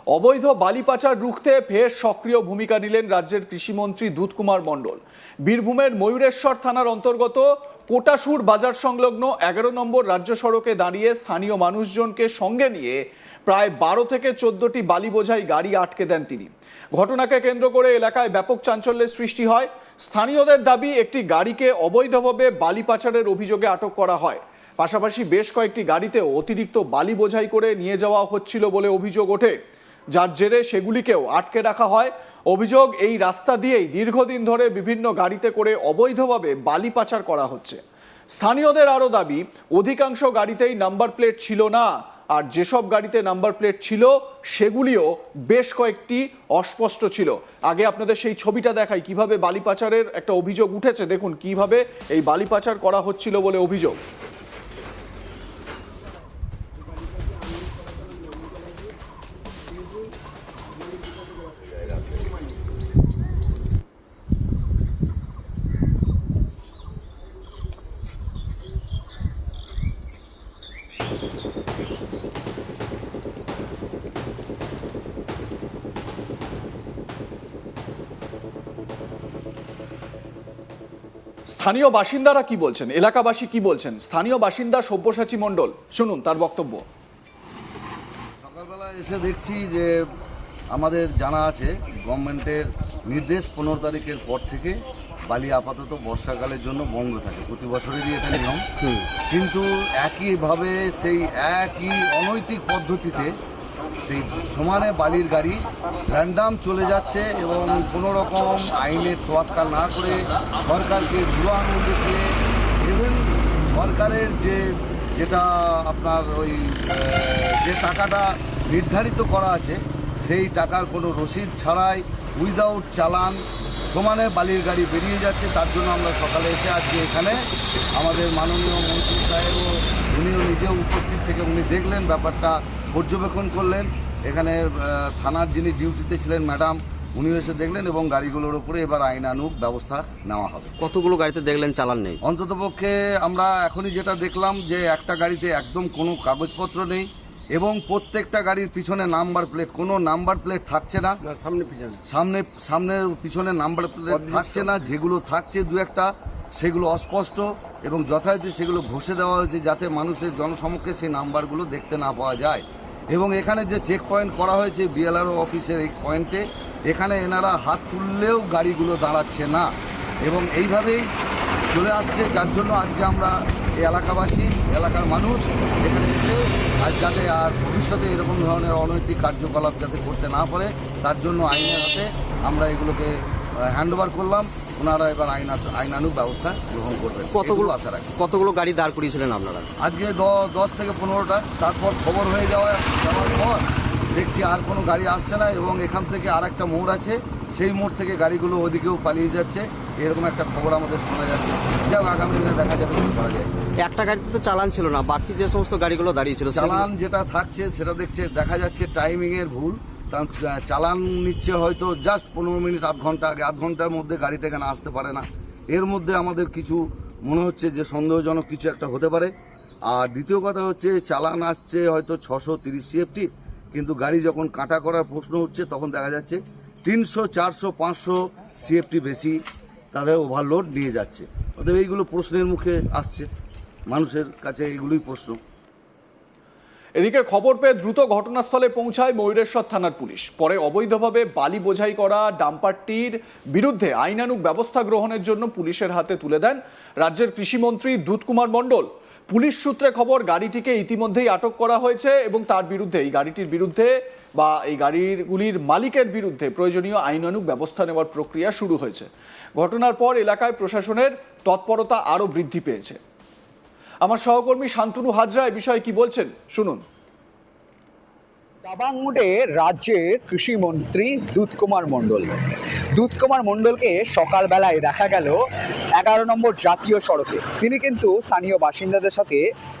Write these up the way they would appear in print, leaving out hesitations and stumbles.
অবৈধ বালি পাচার রুখতে ফের সক্রিয় ভূমিকা নিলেন রাজ্যের কৃষিমন্ত্রী দুধকুমার মণ্ডল। বীরভূমের ময়ূরেশ্বর থানার অন্তর্গত কোটাসুর বাজার সংলগ্ন 11 নম্বর রাজ্য সড়কে দাঁড়িয়ে স্থানীয় মানুষজনকে সঙ্গে নিয়ে প্রায় 12 থেকে 14টি বালি বোঝাই গাড়ি আটকে দেন তিনি। ঘটনাকে কেন্দ্র করে এলাকায় ব্যাপক চাঞ্চল্যের সৃষ্টি হয়। স্থানীয়দের দাবি, একটি গাড়িকে অবৈধভাবে বালি পাচারের অভিযোগে আটক করা হয়। পাশাপাশি বেশ কয়েকটি গাড়িতেও অতিরিক্ত বালি বোঝাই করে নিয়ে যাওয়া হচ্ছিল বলে অভিযোগ ওঠে, যার জেরে সেগুলিকেও আটকে রাখা হয়। অভিযোগ, এই রাস্তা দিয়েই দীর্ঘদিন ধরে বিভিন্ন গাড়িতে করে অবৈধভাবে বালি পাচার করা হচ্ছে। স্থানীয়দের আরও দাবি, অধিকাংশ গাড়িতেই নাম্বার প্লেট ছিল না, আর যেসব গাড়িতে নাম্বার প্লেট ছিল সেগুলিও বেশ কয়েকটি অস্পষ্ট ছিল। আগে আপনাদের সেই ছবিটা দেখাই, কিভাবে বালি পাচারের একটা অভিযোগ উঠেছে। দেখুন কিভাবে এই বালি পাচার করা হচ্ছিল বলে অভিযোগ। স্থানীয় বাসিন্দারা কি বলছেন, এলাকাবাসী কি বলছেন, স্থানীয় বাসিন্দা সব্যসাচী মণ্ডল, শুনুন তার বক্তব্য। সকালবেলা এসে দেখছি যে আমাদের জানা আছে গভর্নমেন্টের নির্দেশ 15 তারিখের পর থেকে বালি আপাতত বর্ষাকালের জন্য বন্ধ থাকে, প্রতি বছরেরই এটা নিয়ম। কিন্তু একইভাবে সেই একই অনৈতিক পদ্ধতিতে সেই সমানে বালির গাড়ি র্যান্ডাম চলে যাচ্ছে এবং কোনো রকম আইনের তোয়াক্কা না করে সরকারকে বুড়ো আঙুল দেখিয়ে, ইভেন সরকারের যেটা আপনার যে টাকাটা নির্ধারিত করা আছে সেই টাকার কোনো রসিদ ছাড়াই উইদাউট চালান সমানে বালির গাড়ি বেরিয়ে যাচ্ছে। তার জন্য আমরা সকালে এসে আজকে এখানে আমাদের মাননীয় মন্ত্রী সাহেবও উনিও নিজেও উপস্থিত থেকে উনি দেখলেন, ব্যাপারটা পর্যবেক্ষণ করলেন। এখানে থানার যিনি ডিউটিতে ছিলেন ম্যাডাম, উনিও এসে দেখলেন এবং গাড়িগুলোর উপরে এবার আইনানুগ ব্যবস্থা নেওয়া হবে। কতগুলো গাড়িতে দেখলেন চালান নেই? অন্ততপক্ষে আমরা এখনই যেটা দেখলাম যে একটা গাড়িতে একদম কোনো কাগজপত্র নেই এবং প্রত্যেকটা গাড়ির পিছনে নাম্বার প্লেট, কোনো নাম্বার প্লেট থাকছে না, সামনে পিছনে নাম্বার প্লেট থাকছে না, যেগুলো থাকছে দু একটা সেগুলো অস্পষ্ট এবং যথারীতি সেগুলো ঘষে দেওয়া হয়েছে যাতে মানুষের জনসমক্ষে সেই নাম্বারগুলো দেখতে না পাওয়া যায়। এবং এখানে যে চেক পয়েন্ট করা হয়েছে বিএলআরও অফিসের এই পয়েন্টে, এখানে এনারা হাত তুললেও গাড়িগুলো দাঁড়াচ্ছে না এবং এইভাবেই চলে আসছে, যার জন্য আজকে আমরা এই এলাকাবাসী, এলাকার মানুষ এখানে এসে আজ যাতে আর ভবিষ্যতে এরকম ধরনের অনৈতিক কার্যকলাপ যাতে করতে না পারে তার জন্য আইনের হাতে আমরা এগুলোকে হ্যান্ডওভার করলাম। ওনারা এবার আইনানুগ ব্যবস্থা গ্রহণ করবেন। কতগুলো গাড়ি দাঁড় করিয়েছিলেন আপনারা? আজকে 10 থেকে 15টা। তারপর খবর হয়ে যাওয়ার পর দেখছি আর কোনো গাড়ি আসছে না এবং এখান থেকে আর একটা মোড় আছে, সেই মোড় থেকে গাড়িগুলো ওদিকেও পালিয়ে যাচ্ছে, এরকম একটা খবর আমাদের শোনা যাচ্ছে। যাও আগামী দিনে দেখা যাবে কি করা যায়। একটা গাড়িতে তো চালান ছিল না, বাকি যে সমস্ত গাড়িগুলো দাঁড়িয়ে ছিল চালান যেটা থাকছে সেটা দেখা যাচ্ছে টাইমিংয়ের ভুল। কারণ চালান নিচ্ছে হয়তো জাস্ট 15 মিনিট আধ ঘন্টা আগে, আধ ঘন্টার মধ্যে গাড়িটা এখানে আসতে পারে না। এর মধ্যে আমাদের কিছু মনে হচ্ছে যে সন্দেহজনক কিছু একটা হতে পারে। আর দ্বিতীয় কথা হচ্ছে চালান আসছে হয়তো 630 সিএফটি, কিন্তু গাড়ি যখন কাটা করার প্রশ্ন উঠছে তখন দেখা যাচ্ছে 300, 400, 500 সিএফটি বেশি তাদের ওভারলোড নিয়ে যাচ্ছে। অতএব এইগুলো প্রশ্নের মুখে আসছে, মানুষের কাছে এগুলোই প্রশ্ন। এদিকে খবর পেয়ে দ্রুত ঘটনাস্থলে পৌঁছায় ময়ূরেশ্বর থানার পুলিশ। পরে অবৈধভাবে বালি বোঝাই করা ডাম্পারটির বিরুদ্ধে আইনানুগ ব্যবস্থা গ্রহণের জন্য পুলিশের হাতে তুলে দেন রাজ্যের কৃষিমন্ত্রী দুধকুমার মণ্ডল। পুলিশ সূত্রে খবর, গাড়িটিকে ইতিমধ্যেই আটক করা হয়েছে এবং তার বিরুদ্ধে, এই গাড়িটির বিরুদ্ধে বা এই গাড়িগুলির মালিকের বিরুদ্ধে প্রয়োজনীয় আইনানুগ ব্যবস্থা নেওয়ার প্রক্রিয়া শুরু হয়েছে। ঘটনার পর এলাকায় প্রশাসনের তৎপরতা আরও বৃদ্ধি পেয়েছে। আমার সহকর্মী শান্তনু হাজরা এই বিষয়ে কি বলছেন শুনুন। দাবাং মোড়ে রাজ্যের কৃষিমন্ত্রী দুধকুমার মণ্ডলকে সকালবেলায় দেখা গেল 11 নম্বর জাতীয় সড়কে। তিনি কিন্তু স্থানীয় বাসিন্দাদের সাথে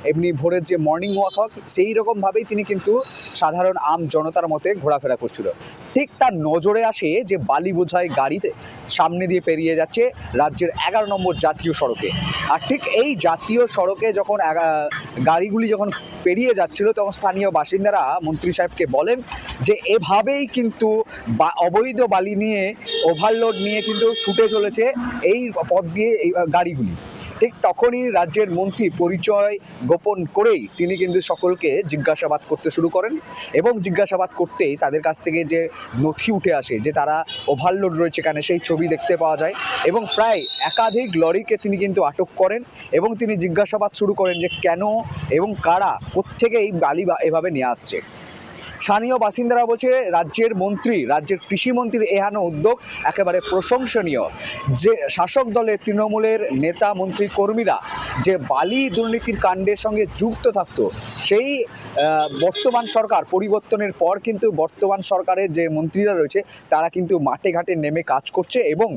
এমনি ভোরের যে মর্নিং ওয়াক হয় সেই রকমভাবেই তিনি কিন্তু সাধারণ আম জনতার মতে ঘোরাফেরা করছিল। ঠিক তার নজরে আসে যে বালি বোঝাই গাড়িতে সামনে দিয়ে পেরিয়ে যাচ্ছে রাজ্যের 11 নম্বর জাতীয় সড়কে। আর ঠিক এই জাতীয় সড়কে যখন গাড়িগুলি যখন পেরিয়ে যাচ্ছিল তখন স্থানীয় বাসিন্দারা মন্ত্রী সাহেবকে বলেন যে এভাবেই কিন্তু অবৈধ বালি নিয়ে ওভারলোড নিয়ে কিন্তু ছুটে চলেছে এই পথ দিয়ে এই গাড়িগুলি। ঠিক তখনই রাজ্যের মন্ত্রী পরিচয় গোপন করেই তিনি কিন্তু সকলকে জিজ্ঞাসাবাদ করতে শুরু করেন এবং জিজ্ঞাসাবাদ করতেই তাদের কাছ থেকে যে নথি উঠে আসে যে তারা ওভারলোড রয়েছে এখানে সেই ছবি দেখতে পাওয়া যায় এবং প্রায় একাধিক লরিকে তিনি কিন্তু আটক করেন এবং তিনি জিজ্ঞাসাবাদ শুরু করেন যে কেন এবং কারা কোত্থেকে এই বালি এভাবে নিয়ে আসছে। স্থানীয় বাসিন্দারা বলছে রাজ্যের কৃষিমন্ত্রীর এহেন উদ্যোগ একেবারে প্রশংসনীয়। যে শাসক দলের তৃণমূলের নেতা মন্ত্রী কর্মীরা যে বালি দুর্নীতির কাণ্ডের সঙ্গে যুক্ত থাকতো সেই বর্তমান সরকার পরিবর্তনের পর কিন্তু বর্তমান সরকারের যে মন্ত্রীরা রয়েছে তারা কিন্তু মাঠে ঘাটে নেমে কাজ করছে এবং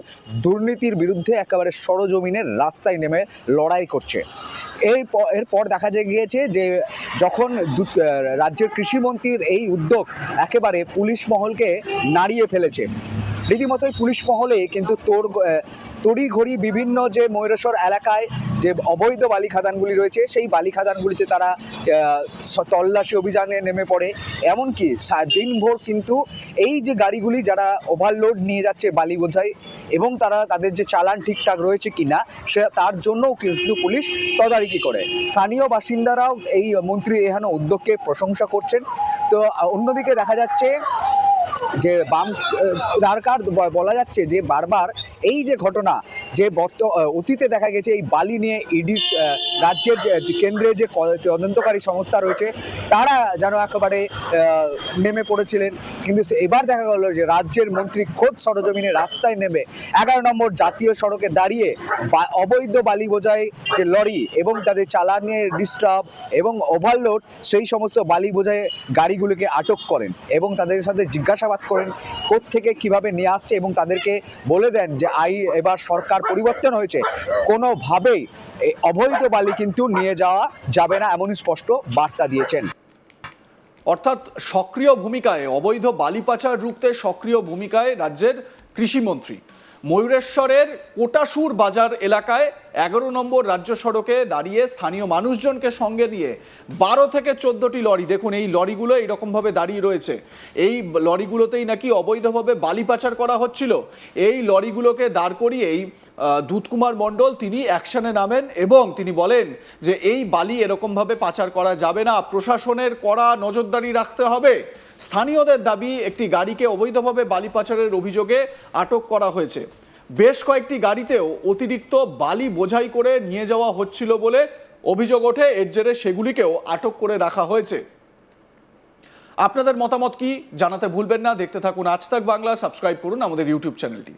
দুর্নীতির বিরুদ্ধে একেবারে সরজমিনের রাস্তায় নেমে লড়াই করছে। এরপর দেখা গিয়েছে যে যখন রাজ্যের কৃষিমন্ত্রীর এই উদ্যোগ একেবারে পুলিশ মহলকে নাড়িয়ে ফেলেছে, রীতিমতোই পুলিশ মহলে কিন্তু তড়িঘড়ি বিভিন্ন যে ময়ূরেশ্বর এলাকায় যে অবৈধ বালি খাদানগুলি রয়েছে সেই বালি খাদানগুলিতে তারা তল্লাশি অভিযানে নেমে পড়ে। এমনকি দিনভর কিন্তু এই যে গাড়িগুলি যারা ওভারলোড নিয়ে যাচ্ছে বালি বোঝাই এবং তাদের যে চালান ঠিকঠাক রয়েছে কিনা তার জন্যও কিন্তু পুলিশ তদারকি করে। স্থানীয় বাসিন্দারাও এই মন্ত্রীর এহেন উদ্যোগকে প্রশংসা করছেন। তো অন্যদিকে দেখা যাচ্ছে যে বলা যাচ্ছে যে বারবার এই যে ঘটনা যে অতীতে দেখা গেছে এই বালি নিয়ে ইডি রাজ্যের কেন্দ্রের যে তদন্তকারী সংস্থা রয়েছে তারা যেন একেবারে নেমে পড়েছিলেন, কিন্তু এবার দেখা গেল যে রাজ্যের মন্ত্রী খোদ সরজমিনে রাস্তায় নেমে 11 নম্বর জাতীয় সড়কে দাঁড়িয়ে অবৈধ বালি বোঝাই যে লরি এবং তাদের চালানের ডিস্টার্ব এবং ওভারলোড সেই সমস্ত বালি বোঝাই গাড়িগুলিকে আটক করেন এবং তাদের সাথে জিজ্ঞাসাবাদ করেন কোত্থেকে কিভাবে নিয়ে আসছে এবং তাদেরকে বলে দেন যে এবার সরকার পরিবর্তন হয়েছে, কোনোভাবেই অবৈধ বালি কিন্তু নিয়ে যাওয়া যাবে না এমনই স্পষ্ট বার্তা দিয়েছেন। অর্থাৎ সক্রিয় ভূমিকায় অবৈধ বালি পাচার রুখতে সক্রিয় ভূমিকায় রাজ্যের কৃষিমন্ত্রী। ময়ূরেশ্বরের কোটাসুর বাজার এলাকায় 11 নম্বর রাজ্য সড়কে দাঁড়িয়ে স্থানীয় মানুষজনকে সঙ্গে নিয়ে 12 থেকে 14টি লরি, দেখুন এই লরিগুলো এইরকমভাবে দাঁড়িয়ে রয়েছে, এই লরিগুলোতেই নাকি অবৈধভাবে বালি পাচার করা হচ্ছিল। এই লরিগুলোকে দাঁড় করিয়েই দুধকুমার মণ্ডল তিনি অ্যাকশনে নামেন এবং তিনি বলেন যে এই বালি এরকমভাবে পাচার করা যাবে না, প্রশাসনের কড়া নজরদারি রাখতে হবে। স্থানীয়দের দাবি একটি গাড়িকে অবৈধভাবে বালি পাচারের অভিযোগে আটক করা হয়েছে। বেশ কয়েকটি গাড়িতেও অতিরিক্ত বালি বোঝাই করে নিয়ে যাওয়া হচ্ছিল বলে অভিযোগ ওঠে, এর জেরে সেগুলিকেও আটক করে রাখা হয়েছে। আপনাদের মতামত কি জানাতে ভুলবেন না। দেখতে থাকুন আজ তাক বাংলা, সাবস্ক্রাইব করুন আমাদের ইউটিউব চ্যানেলটি।